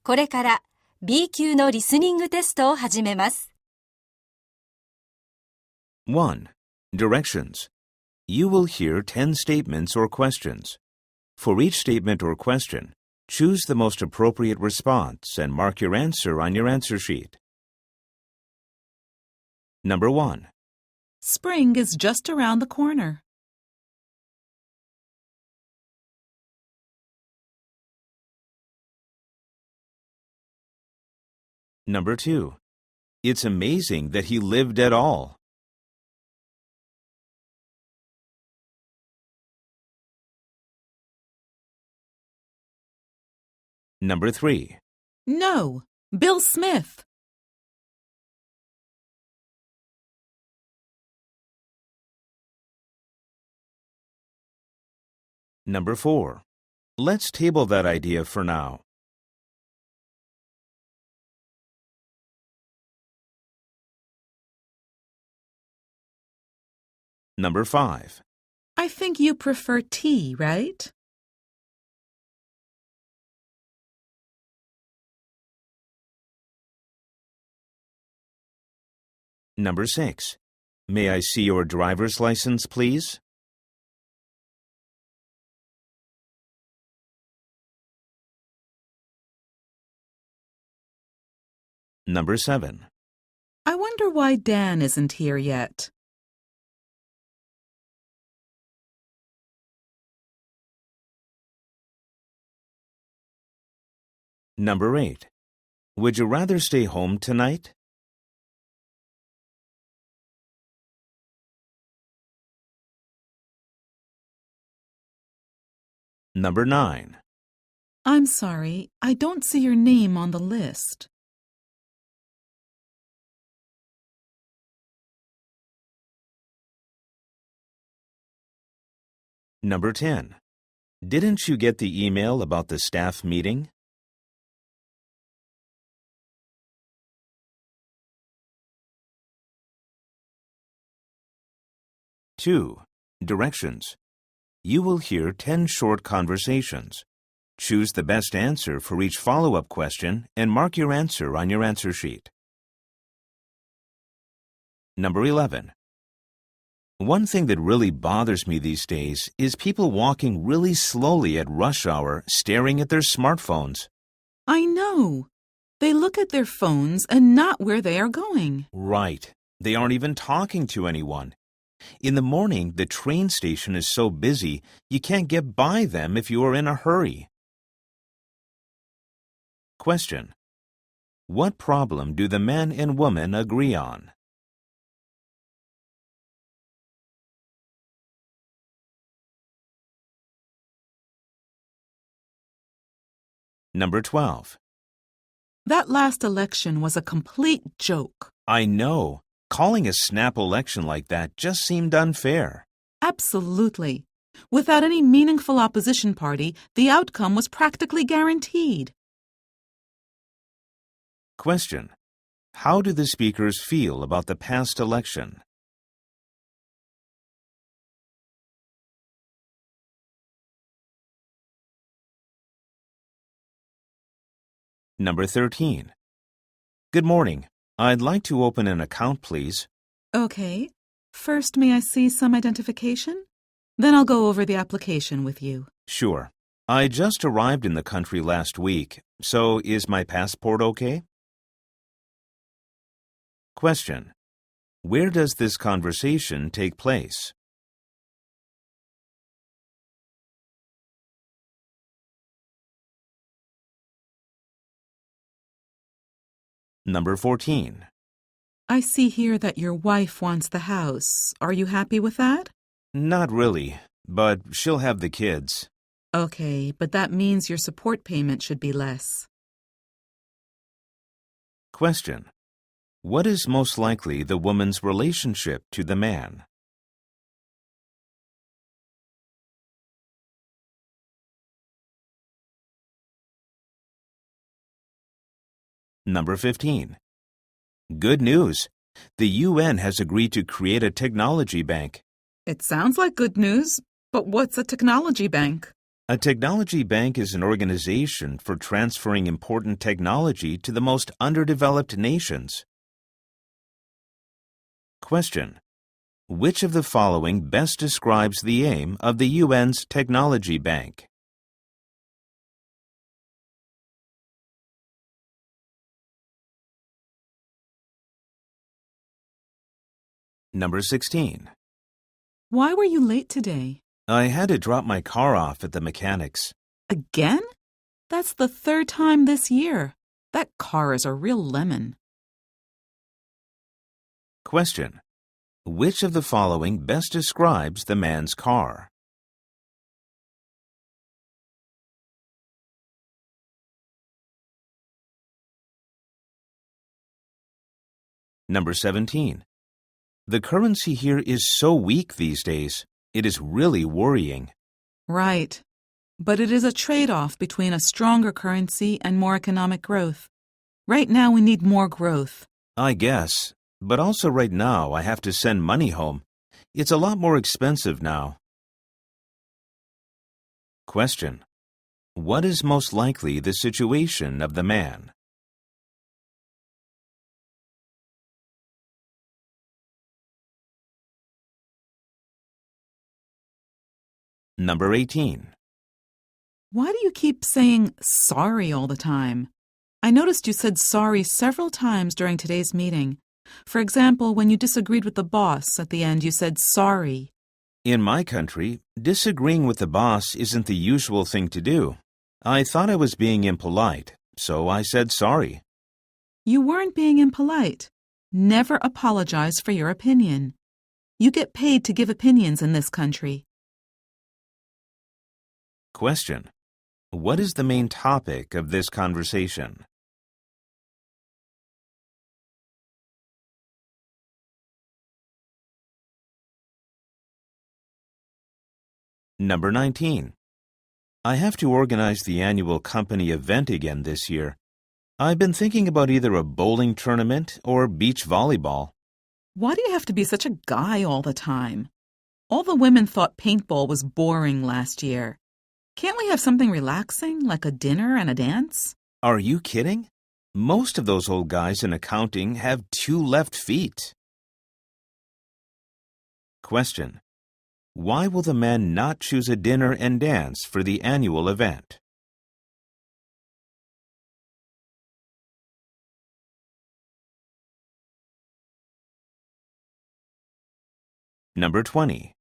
これから B 級のリスニングテストを始めます。1. Directions. You will hear 10 statements or questions. For each statement or question, choose the most appropriate response and mark your answer on your answer sheet. Number 1. Spring is just around the corner. Number 2. It's amazing that he lived at all. Number 3. No, Bill Smith. Number 4. Let's table that idea for now. Number 5. I think you prefer tea, right? Number 6. May I see your driver's license, please? Number 7. I wonder why Dan isn't here yet. Number 8. Would you rather stay home tonight? Number 9. I'm sorry, I don't see your name on the list. Number 10. Didn't you get the email about the staff meeting? Two. Directions. You will hear 10 short conversations. Choose the best answer for each follow-up question and mark your answer on your answer sheet. Number 11. One thing that really bothers me these days is people walking really slowly at rush hour staring at their smartphones. I know. They look at their phones and not where they are going. Right. They aren't even talking to anyone. In the morning, the train station is so busy, you can't get by them if you are in a hurry. Question. What problem do the man and woman agree on? Number 12. That last election was a complete joke. I know. Calling a snap election like that just seemed unfair. Absolutely. Without any meaningful opposition party, the outcome was practically guaranteed. Question. How do the speakers feel about the past election? Number 13. Good morning. I'd like to open an account, please. Okay. First, may I see some identification? Then I'll go over the application with you. Sure. I just arrived in the country last week, so is my passport okay? Question. Where does this conversation take place? Number 14. I see here that your wife wants the house. Are you happy with that? Not really, but she'll have the kids. Okay, but that means your support payment should be less. Question. What is most likely the woman's relationship to the man? Number 15. Good news. The UN has agreed to create a technology bank. It sounds like good news, but what's a technology bank? A technology bank is an organization for transferring important technology to the most underdeveloped nations. Question. Which of the following best describes the aim of the UN's Technology Bank? Number 16. Why were you late today? I had to drop my car off at the mechanic's. Again? That's the third time this year. That car is a real lemon. Question. Which of the following best describes the man's car? Number 17. The currency here is so weak these days. It is really worrying. Right. But it is a trade-off between a stronger currency and more economic growth. Right now we need more growth. I guess. But also right now I have to send money home. It's a lot more expensive now. Question. What is most likely the situation of the man? Number 18. Why do you keep saying sorry all the time? I noticed you said sorry several times during today's meeting. For example, when you disagreed with the boss, at the end you said sorry. In my country, disagreeing with the boss isn't the usual thing to do. I thought I was being impolite, so I said sorry. You weren't being impolite. Never apologize for your opinion. You get paid to give opinions in this country. Question. What is the main topic of this conversation? Number 19. I have to organize the annual company event again this year. I've been thinking about either a bowling tournament or beach volleyball. Why do you have to be such a guy all the time? All the women thought paintball was boring last year. Can't we have something relaxing, like a dinner and a dance? Are you kidding? Most of those old guys in accounting have 2 left feet. Question. Why will the man not choose a dinner and dance for the annual event? Number 20.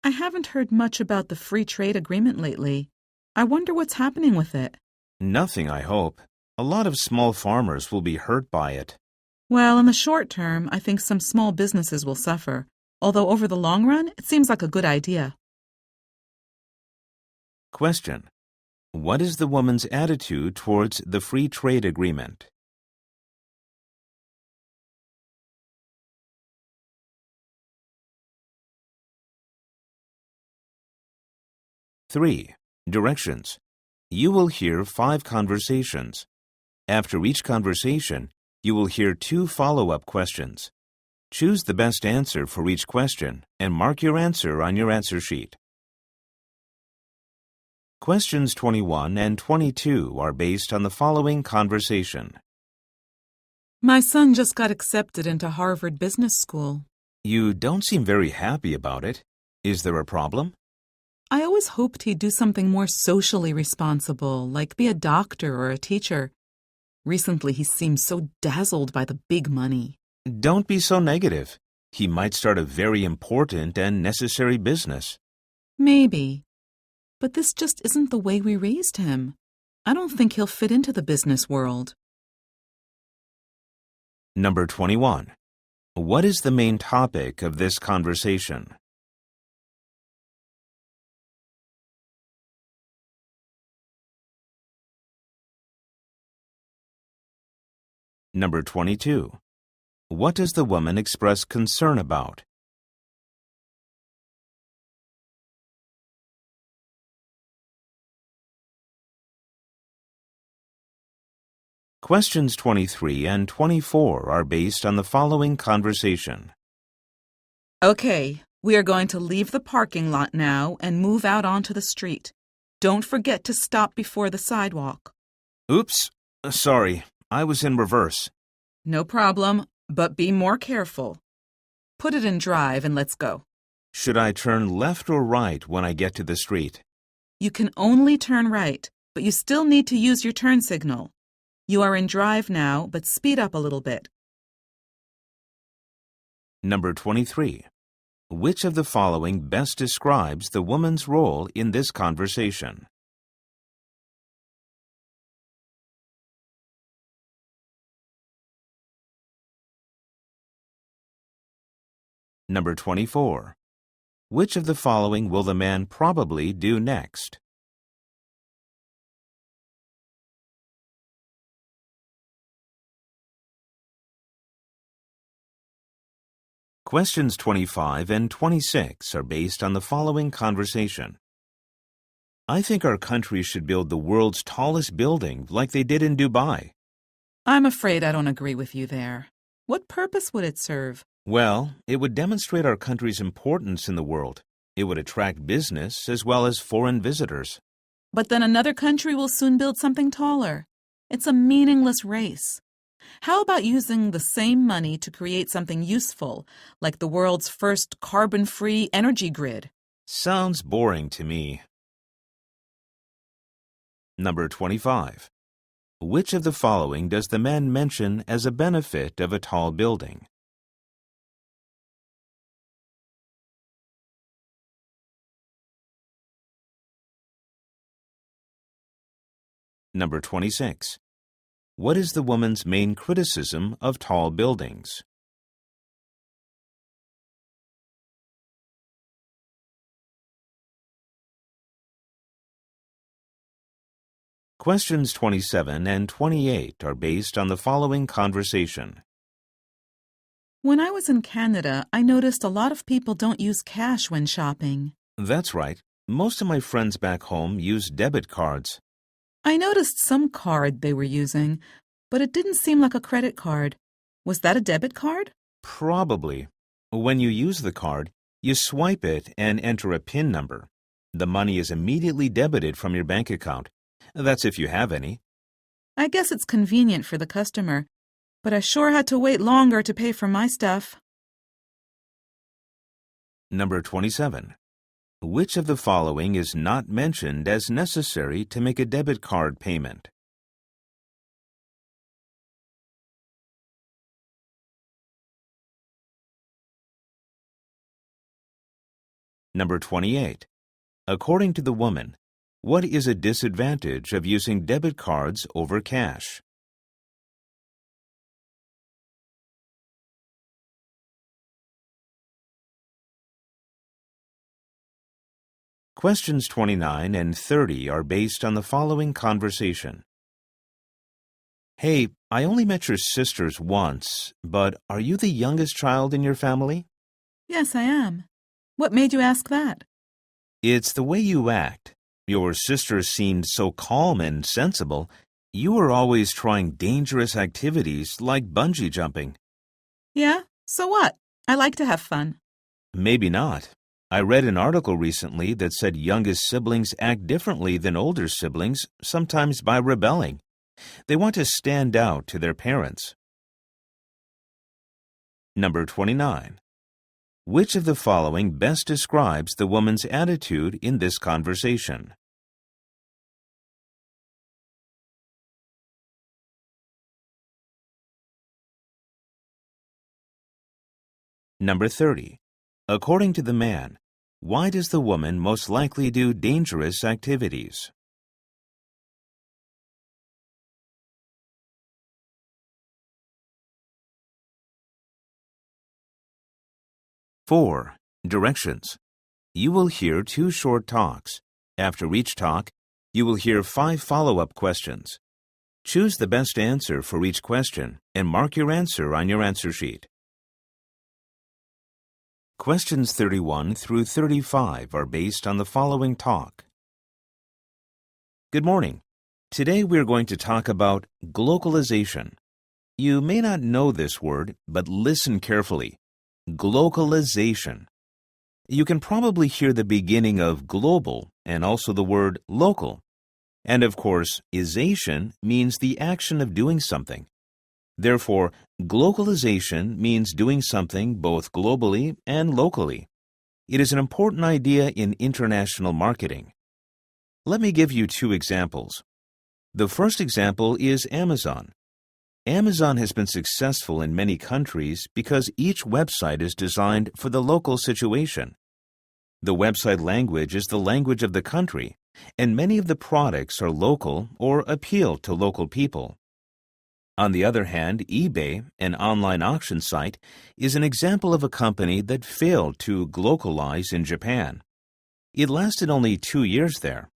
I haven't heard much about the free trade agreement lately. I wonder what's happening with it. Nothing, I hope. A lot of small farmers will be hurt by it. Well, in the short term, I think some small businesses will suffer. Although over the long run, it seems like a good idea. Question. What is the woman's attitude towards the free trade agreement? Three. Directions. You will hear 5 conversations. After each conversation, you will hear 2 follow-up questions. Choose the best answer for each question and mark your answer on your answer sheet. Questions 21 and 22 are based on the following conversation. My son just got accepted into Harvard Business School. You don't seem very happy about it. Is there a problem? I always hoped he'd do something more socially responsible, like be a doctor or a teacher. Recently, he seems so dazzled by the big money. Don't be so negative. He might start a very important and necessary business. Maybe. But this just isn't the way we raised him. I don't think he'll fit into the business world. Number 21. What is the main topic of this conversation? Number 22. What does the woman express concern about? Questions 23 and 24 are based on the following conversation. Okay, we are going to leave the parking lot now and move out onto the street. Don't forget to stop before the sidewalk. Oops, sorry, I was in reverse. No problem, but be more careful. Put it in drive and let's go. Should I turn left or right when I get to the street? You can only turn right, but you still need to use your turn signal. You are in drive now, but speed up a little bit. Number 23. Which of the following best describes the woman's role in this conversation? Number 24. Which of the following will the man probably do next? Questions 25 and 26 are based on the following conversation. I think our country should build the world's tallest building like they did in Dubai. I'm afraid I don't agree with you there. What purpose would it serve? Well, it would demonstrate our country's importance in the world. It would attract business as well as foreign visitors. But then another country will soon build something taller. It's a meaningless race. How about using the same money to create something useful, like the world's first carbon-free energy grid? Sounds boring to me. Number 25. Which of the following does the man mention as a benefit of a tall building? Number 26. What is the woman's main criticism of tall buildings? Questions 27 and 28 are based on the following conversation. When I was in Canada, I noticed a lot of people don't use cash when shopping. That's right. Most of my friends back home use debit cards. I noticed some card they were using, but it didn't seem like a credit card. Was that a debit card? Probably. When you use the card, you swipe it and enter a PIN number. The money is immediately debited from your bank account. That's if you have any. I guess it's convenient for the customer, but I sure had to wait longer to pay for my stuff. Number 27. Which of the following is not mentioned as necessary to make a debit card payment? Number 28. According to the woman, what is a disadvantage of using debit cards over cash? Questions 29 and 30 are based on the following conversation. Hey, I only met your sisters once, but are you the youngest child in your family? Yes, I am. What made you ask that? It's the way you act. Your sisters seemed so calm and sensible. You were always trying dangerous activities like bungee jumping. Yeah, so what? I like to have fun. Maybe not. I read an article recently that said youngest siblings act differently than older siblings, sometimes by rebelling. They want to stand out to their parents. Number 29. Which of the following best describes the woman's attitude in this conversation? Number 30. According to the man, why does the woman most likely do dangerous activities? Four. Directions. You will hear 2 short talks. After each talk, you will hear 5 follow-up questions. Choose the best answer for each question and mark your answer on your answer sheet. Questions 31 through 35 are based on the following talk. Good morning. Today we are going to talk about glocalization. You may not know this word, but listen carefully. Glocalization. You can probably hear the beginning of global and also the word local. And of course, ization means the action of doing something. Therefore, globalization means doing something both globally and locally. It is an important idea in international marketing. Let me give you two examples. The first example is Amazon. Amazon has been successful in many countries because each website is designed for the local situation. The website language is the language of the country, and many of the products are local or appeal to local people. On the other hand, eBay, an online auction site, is an example of a company that failed to globalize in Japan. It lasted only 2 years there.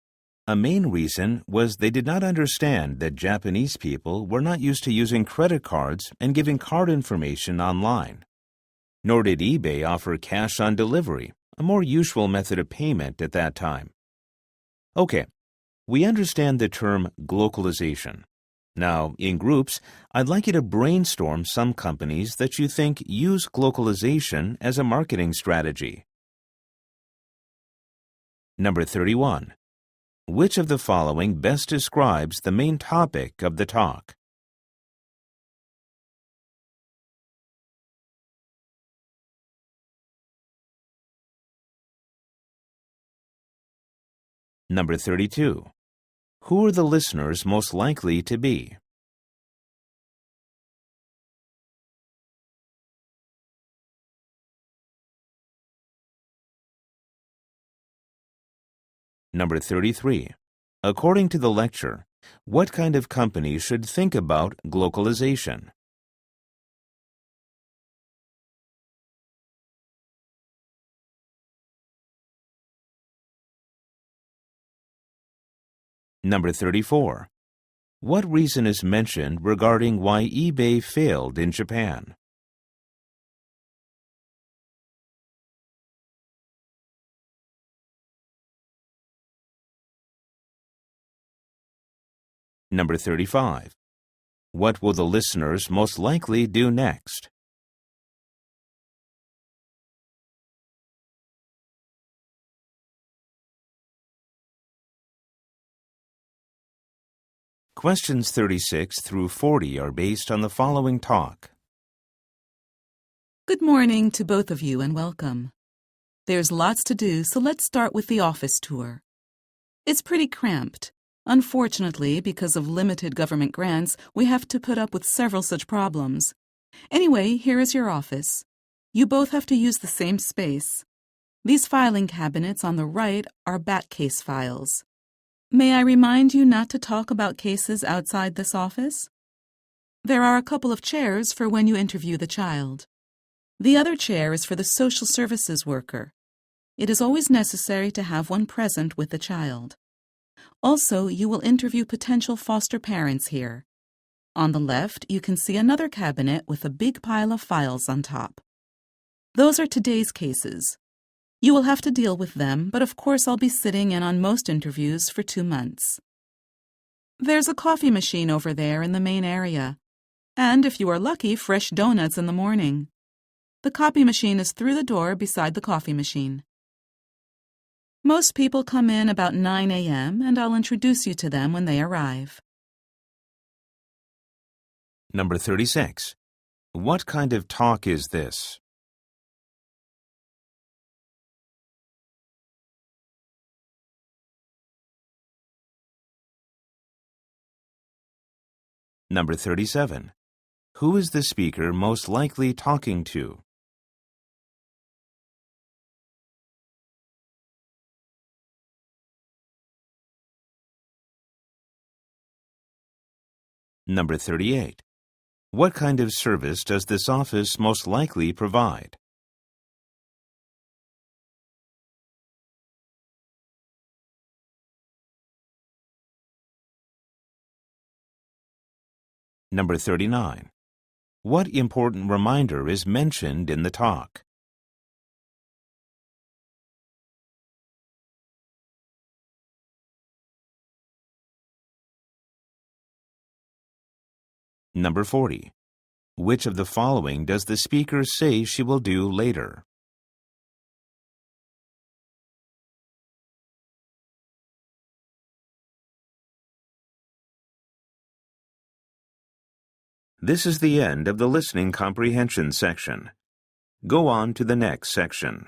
A main reason was they did not understand that Japanese people were not used to using credit cards and giving card information online. Nor did eBay offer cash on delivery, a more usual method of payment at that time. Okay, we understand the term globalization. Now, in groups, I'd like you to brainstorm some companies that you think use globalization as a marketing strategy. Number 31. Which of the following best describes the main topic of the talk? Number 32. Who are the listeners most likely to be? Number 33. According to the lecture, what kind of company should think about globalization? Number 34. What reason is mentioned regarding why eBay failed in Japan? Number 35. What will the listeners most likely do next? Questions 36 through 40 are based on the following talk. Good morning to both of you and welcome. There's lots to do, so let's start with the office tour. It's pretty cramped. Unfortunately, because of limited government grants, we have to put up with several such problems. Anyway, here is your office. You both have to use the same space. These filing cabinets on the right are back case files. May I remind you not to talk about cases outside this office? There are a couple of chairs for when you interview the child. The other chair is for the social services worker. It is always necessary to have one present with the child. Also, you will interview potential foster parents here. On the left, you can see another cabinet with a big pile of files on top. Those are today's cases. You will have to deal with them, but of course I'll be sitting in on most interviews for 2 months. There's a coffee machine over there in the main area. And if you are lucky, fresh donuts in the morning. The copy machine is through the door beside the coffee machine. Most people come in about 9 a.m. and I'll introduce you to them when they arrive. Number 36. What kind of talk is this? Number 37. Who is the speaker most likely talking to? Number 38. What kind of service does this office most likely provide? Number 39. What important reminder is mentioned in the talk? Number 40. Which of the following does the speaker say she will do later? This is the end of the listening comprehension section. Go on to the next section.